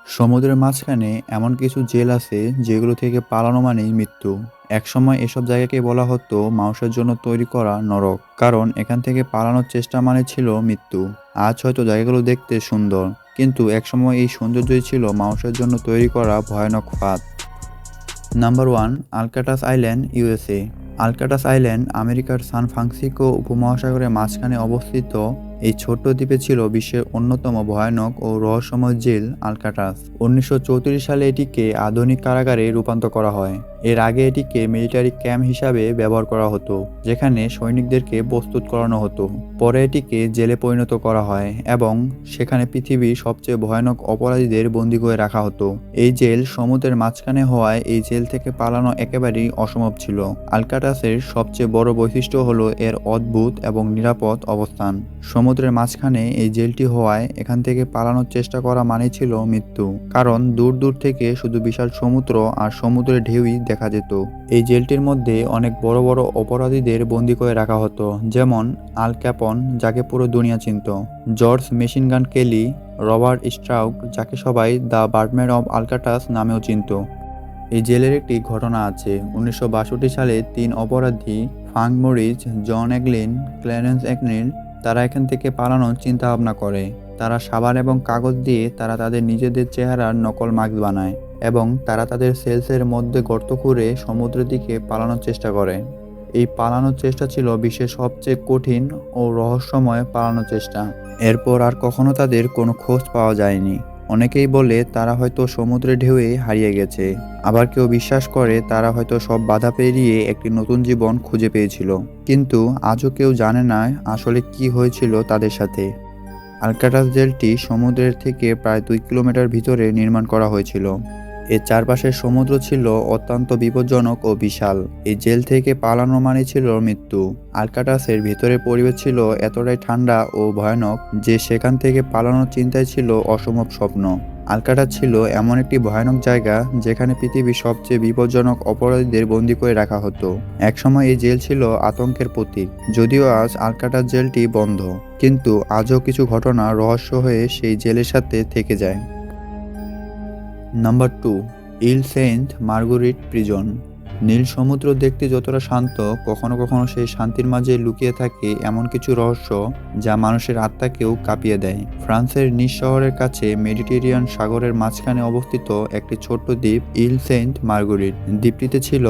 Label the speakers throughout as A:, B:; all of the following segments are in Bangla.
A: সমুদ্রের মাঝখানে এমন কিছু জেল আছে যেগুলো থেকে পালানো মানেই মৃত্যু। একসময় এসব জায়গাকে বলা হতো মানুষের জন্য তৈরি করা নরক, কারণ এখান থেকে পালানোর চেষ্টা মানে ছিল মৃত্যু। আজ হয়তো জায়গাগুলো দেখতে সুন্দর, কিন্তু একসময় এই সৌন্দর্যই ছিল মানুষের জন্য তৈরি করা ভয়ানক ফাঁদ। Number one, Alcatraz Island, USA. Alcatraz Island আমেরিকার সান ফ্রান্সিসকো উপমহাসাগরের মাঝখানে অবস্থিত। এই ছোট্ট দ্বীপে ছিল বিশ্বের অন্যতম ভয়ানক ও রহস্যময় জেল আলকাটাস। 1934 সালে এটিকে আধুনিক কারাগারে রূপান্তর করা হয়। এর আগে এটিকে মিলিটারি ক্যাম্প হিসাবে ব্যবহার করা হতো, যেখানে সৈনিকদেরকে প্রস্তুত করানো হতো। পরে এটিকে জেলে পরিণত করা হয় এবং সেখানে পৃথিবীর সবচেয়ে ভয়ানক অপরাধীদের বন্দী করে রাখা হতো। এই জেল সমুদ্রের মাঝখানে হওয়ায় এই জেল থেকে পালানো একেবারেই অসম্ভব ছিল। আলকাটাসের সবচেয়ে বড় বৈশিষ্ট্য হলো এর অদ্ভুত এবং নিরাপদ অবস্থান। সমুদ্রের মাঝখানে এই জেলটি হওয়ায় এখান থেকে পালানোর চেষ্টা করা মানে ছিল মৃত্যু, কারণ দূর দূর থেকে শুধু বিশাল সমুদ্র আর সমুদ্রের ঢেউই দেখা যেত। এই জেলটির মধ্যে অনেক বড় বড় অপরাধীদের বন্দী করে রাখা হতো, যেমন আল ক্যাপন, যাকে পুরো দুনিয়া চিনত, জর্জ মেশিনগান কেলি, রবার্ট স্ট্রাউক, যাকে সবাই দ্য বার্ডম্যান অব আলকাটাস নামেও চিনত। এই জেলের একটি ঘটনা আছে। 1962 সালে 3 অপরাধী, ফ্রাঙ্ক মরিস, জন এগলিন, ক্ল্যারেন্স এগনিল, তারা এখান থেকে পালানোর চিন্তা ভাবনা করে। তারা সাবান এবং কাগজ দিয়ে তারা তাদের নিজেদের চেহারার নকল মাস্ক বানায় এবং তারা তাদের সেলসের মধ্যে গর্ত খুঁড়ে সমুদ্রের দিকে পালানোর চেষ্টা করে। এই পালানোর চেষ্টা ছিল বিশ্বের সবচেয়ে কঠিন ও রহস্যময় পালানোর চেষ্টা। এরপর আর কখনো তাদের কোনো খোঁজ পাওয়া যায়নি। অনেকেই বলে তারা হয়তো সমুদ্রের ঢেউয়ে হারিয়ে গেছে, আবার কেউ বিশ্বাস করে তারা হয়তো সব বাধা পেরিয়ে একটি নতুন জীবন খুঁজে পেয়েছিল। কিন্তু আজও কেউ জানে না আসলে কি হয়েছিল তাদের সাথে। আলকাটাস জেলটি সমুদ্রের থেকে প্রায় 2 কিলোমিটার ভিতরে নির্মাণ করা হয়েছিল। এর চারপাশের সমুদ্র ছিল অত্যন্ত বিপজ্জনক ও বিশাল। এই জেল থেকে পালানো মানে ছিল মৃত্যু। আলকাটাসের ভেতরের পরিবেশ ছিল এতটাই ঠান্ডা ও ভয়ানক যে সেখান থেকে পালানোর চিন্তাই ছিল অসম্ভব স্বপ্ন। আলকাটাস ছিল এমন একটি ভয়ানক জায়গা যেখানে পৃথিবীর সবচেয়ে বিপজ্জনক অপরাধীদের বন্দী করে রাখা হতো। একসময় এই জেল ছিল আতঙ্কের প্রতীক। যদিও আজ আলকাটাস জেলটি বন্ধ, কিন্তু আজও কিছু ঘটনা রহস্য হয়ে সেই জেলের সাথে থেকে যায়। নাম্বার টু, ইল সেন্ট মার্গুরিট প্রিজন। নীল সমুদ্র দেখতে যতটা শান্ত, কখনো কখনো সেই শান্তির মাঝে লুকিয়ে থাকে এমন কিছু রহস্য যা মানুষের আত্মাকেও কাঁপিয়ে দেয়। ফ্রান্সের নিস শহরের কাছে মেডিটেরিয়ান সাগরের মাঝখানে অবস্থিত একটি ছোট্ট দ্বীপ ইল সেন্ট মার্গুরিট। দ্বীপটিতে ছিল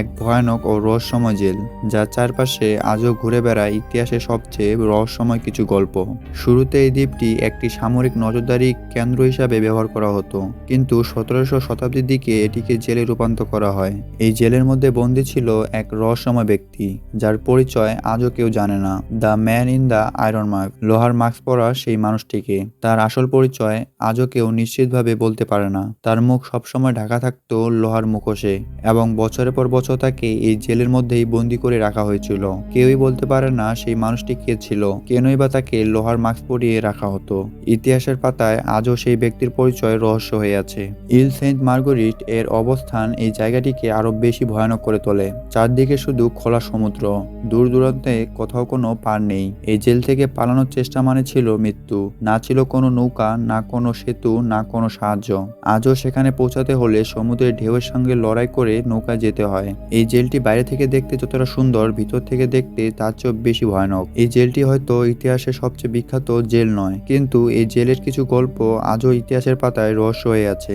A: এক ভয়ানক ও রহস্যময় জেল, যার চারপাশে আজও ঘুরে বেড়ায় ইতিহাসের সবচেয়ে রহস্যময় কিছু গল্প। শুরুতে এই দ্বীপটি একটি সামরিক নজরদারি কেন্দ্র হিসাবে ব্যবহার করা হতো, কিন্তু 17শো শতাব্দীর দিকে এটিকে জেলে রূপান্তর করা হয়। এই জেলের মধ্যে বন্দী ছিল এক রহস্যময় ব্যক্তি, যার পরিচয় আজও কেউ জানে না। The man in the iron mask, লোহার মাস্ক পরা সেই মানুষটিকে। তার আসল পরিচয় আজও কেউ নিশ্চিতভাবে বলতে পারে না। তার মুখ সবসময় ঢাকা থাকতো লোহার মুখোশে, এবং বছরের পর বছর তাকে এই জেলের মধ্যেই বন্দি করে রাখা হয়েছিল। কেউই বলতে পারে না সেই মানুষটি কে ছিল, কেনই বা তাকে লোহার মাস্ক পরিয়ে রাখা হতো। ইতিহাসের পাতায় আজও সেই ব্যক্তির পরিচয় রহস্য হয়ে আছে। ইল সেন্ট মার্গুরিট এর অবস্থান এই জায়গাটিকে আরো বেশি ভয়ানক করে তোলে। চারদিকে শুধু খোলা সমুদ্র, দূর দূরান্তে কোথাও কোনো পার নেই। এই জেল থেকে পালানোর চেষ্টা মানে ছিল মৃত্যু। না ছিল কোনো নৌকা, না কোনো সেতু, না কোনো সাহায্য। আজও সেখানে পৌঁছাতে হলে সমুদ্রের ঢেউয়ের সঙ্গে লড়াই করে নৌকায় যেতে হয়। এই জেলটি বাইরে থেকে দেখতে যতটা সুন্দর, ভিতর থেকে দেখতে তার চেয়েও বেশি ভয়ানক। এই জেলটি হয়তো ইতিহাসের সবচেয়ে বিখ্যাত জেল নয়, কিন্তু এই জেলের কিছু গল্প আজও ইতিহাসের পাতায় রহস্য হয়ে আছে।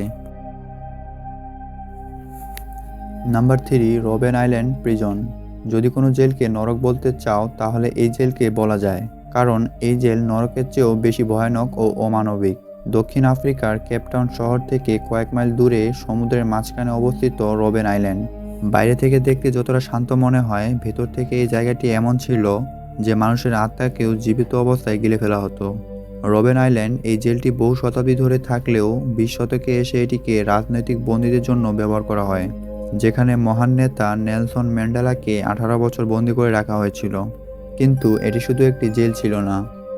A: Number three, Robben Island prison. যদি কোনো জেলকে নরক বলতে চাও তাহলে এই জেলকে বলা যায়, কারণ এই জেল নরকের চেয়েও বেশি ভয়ানক ও অমানবিক। দক্ষিণ আফ্রিকার কেপটাউন শহর থেকে কয়েক মাইল দূরে সমুদ্রের মাঝখানে অবস্থিত রবেন আইল্যান্ড। বাইরে থেকে দেখতে যতটা শান্ত মনে হয়, ভেতর থেকে এই জায়গাটি এমন ছিল যে মানুষের আত্মাকেও জীবিত অবস্থায় গিলে ফেলা হতো। রবেন আইল্যান্ড এই জেলটি বহু শতাব্দী ধরে থাকলেও 20 শতকে এসে এটিকে রাজনৈতিক বন্দীদের জন্য ব্যবহার করা হয়, যেখানে মহান নেতা নেলসন ম্যান্ডেলাকে 18 বছর বন্দী করে রাখা হয়েছিল। কিন্তু এটি শুধু একটি জেল ছিল না।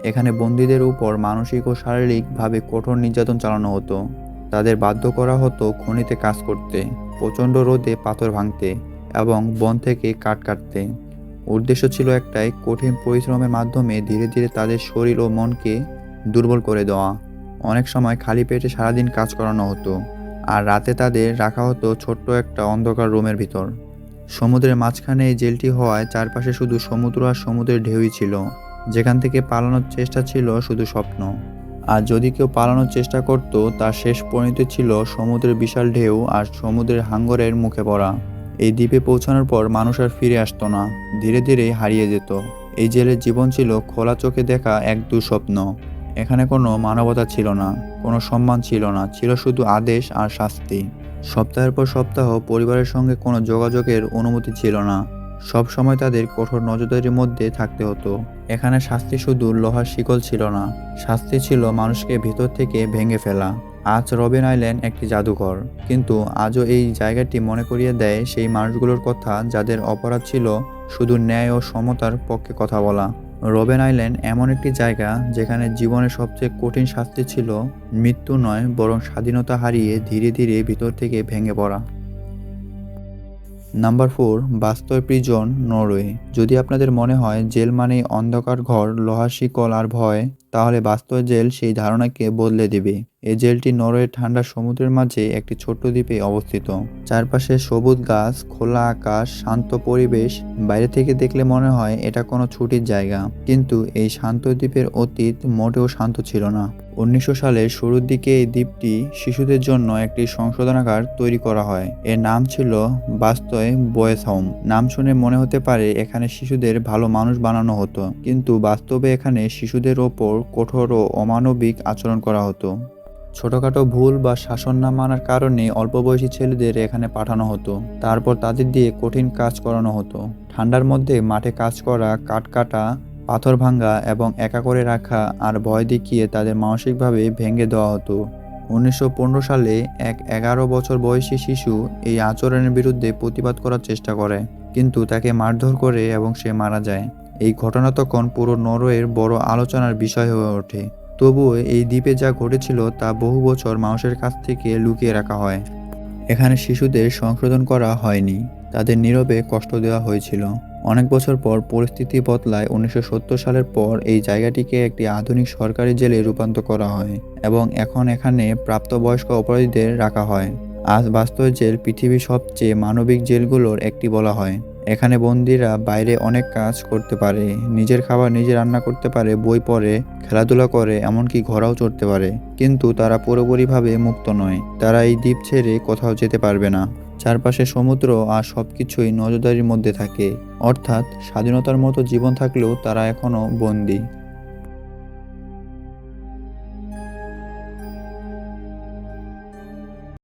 A: এখানে বন্দীদের উপর মানসিক ও শারীরিকভাবে কঠোর নির্যাতন চালানো হতো। তাদের বাধ্য করা হতো খনিতে কাজ করতে, প্রচণ্ড রোদে পাথর ভাঙতে এবং বন থেকে কাঠ কাটতে। উদ্দেশ্য ছিল একটাই, কঠিন পরিশ্রমের মাধ্যমে ধীরে ধীরে তাদের শরীর ও মনকে দুর্বল করে দেওয়া। অনেক সময় খালি পেটে সারাদিন কাজ করানো হতো, আর রাতে তাদের রাখা হতো ছোট্ট একটা অন্ধকার রুমের ভিতর। সমুদ্রের মাঝখানে এই জেলটি হওয়ায় চারপাশে শুধু সমুদ্র আর সমুদ্রের ঢেউই ছিল। যেখান থেকে পালানোর চেষ্টা ছিল শুধু স্বপ্ন। আর যদি কেউ পালানোর চেষ্টা করত, তার শেষ পরিণতি ছিল সমুদ্রের বিশাল ঢেউ আর সমুদ্রের হাঙ্গরের মুখে পড়া। এই দ্বীপে পৌঁছানোর পর মানুষ আর ফিরে আসতো না, ধীরে ধীরে হারিয়ে যেত। এই জেলের জীবন ছিল খোলা চোখে দেখা এক দুঃস্বপ্ন। এখানে কোনো মানবতা ছিল না, কোনো সম্মান ছিল না, ছিল শুধু আদেশ আর শাস্তি। সপ্তাহের পর সপ্তাহ পরিবারের সঙ্গে কোনো যোগাযোগের অনুমতি ছিল না। সব সময় তাদের কঠোর নজরদারির মধ্যে থাকতে হতো। এখানে শাস্তি শুধু লোহার শিকল ছিল না, শাস্তি ছিল মানুষকে ভিতর থেকে ভেঙে ফেলা। আজ রবিন আইল্যান্ড একটি জাদুঘর, কিন্তু আজও এই জায়গাটি মনে করিয়ে দেয় সেই মানুষগুলোর কথা যাদের অপরাধ ছিল শুধু ন্যায় ও সমতার পক্ষে কথা বলা। রবিন আইল্যান্ড এমন একটি জায়গা যেখানে জীবনের সবচেয়ে কঠিন শাস্তি ছিল মৃত্যু নয়, বরং স্বাধীনতা হারিয়ে ধীরে ধীরে ভিতর থেকে ভেঙে পড়া। নাম্বার 4, বাস্তব প্রিজন, নরওয়ে। যদি আপনাদের মনে হয় জেল মানেই অন্ধকার ঘর, লোহার শিকল আর ভয়, তাহলে বাস্তব জেল সেই ধারণাকে বদলে দেবে। এই জেলটি নরওয়ের ঠান্ডা সমুদ্রের মাঝে একটি ছোট্ট দ্বীপে অবস্থিত। চারপাশে সবুজ গাছ, খোলা আকাশ, শান্ত পরিবেশ। বাইরে থেকে দেখলে মনে হয় এটা কোনো ছুটির জায়গা, কিন্তু এই শান্ত দ্বীপের অতীত মোটেও শান্ত ছিল না। 1900 সালের শুরুর দিকে এই দ্বীপটি শিশুদের জন্য একটি সংশোধনাগার তৈরি করা হয়। এর নাম ছিল বাস্তয় বয়েজ হোম। নাম শুনে মনে হতে পারে এখানে শিশুদের ভালো মানুষ বানানো হতো, কিন্তু বাস্তবে এখানে শিশুদের ওপর কঠোর ও অমানবিক আচরণ করা হতো। ছোটখাটো ভুল বা শাসন না মানার কারণে অল্প বয়সী ছেলেদের এখানে পাঠানো হতো। তারপর তাদের দিয়ে কঠিন কাজ করানো হতো। ঠান্ডার মধ্যে মাঠে কাজ করা, কাঠ কাটা, পাথর ভাঙা এবং একা করে রাখা আর ভয় দেখিয়ে তাদের মানসিকভাবে ভেঙে দেওয়া হতো। 1915 সালে এক 11 বছর বয়সী শিশু এই আচরণের বিরুদ্ধে প্রতিবাদ করার চেষ্টা করে, কিন্তু তাকে মারধর করে এবং সে মারা যায়। এই ঘটনা তখন পুরো নরওয়ের বড় আলোচনার বিষয় হয়ে ওঠে। তবুও এই দ্বীপে যা ঘটেছিল তা বহু বছর মানুষের কাছ থেকে লুকিয়ে রাখা হয়। এখানে শিশুদের সংশোধন করা হয়নি, তাদের নীরবে কষ্ট দেওয়া হয়েছিল। অনেক বছর পর পরিস্থিতি বদলায়। 1970 সালের পর এই জায়গাটিকে একটি আধুনিক সরকারি জেলে রূপান্তর করা হয় এবং এখন এখানে প্রাপ্তবয়স্ক অপরাধীদের রাখা হয়। আজ বাস্তব জেল পৃথিবীর সবচেয়ে মানবিক জেলগুলোর একটি বলা হয়। এখানে বন্দীরা বাইরে অনেক কাজ করতে পারে, নিজের খাবার নিজে রান্না করতে পারে, বই পড়ে, খেলাধুলা করে, এমনকি ঘোড়াও চড়তে পারে। কিন্তু তারা পুরোপুরিভাবে মুক্ত নয়। তারা এই দ্বীপ ছেড়ে কোথাও যেতে পারবে না। চারপাশে সমুদ্র আর সবকিছুই নজরদারির মধ্যে থাকে। অর্থাৎ স্বাধীনতার মতো জীবন থাকলেও তারা এখনো বন্দী।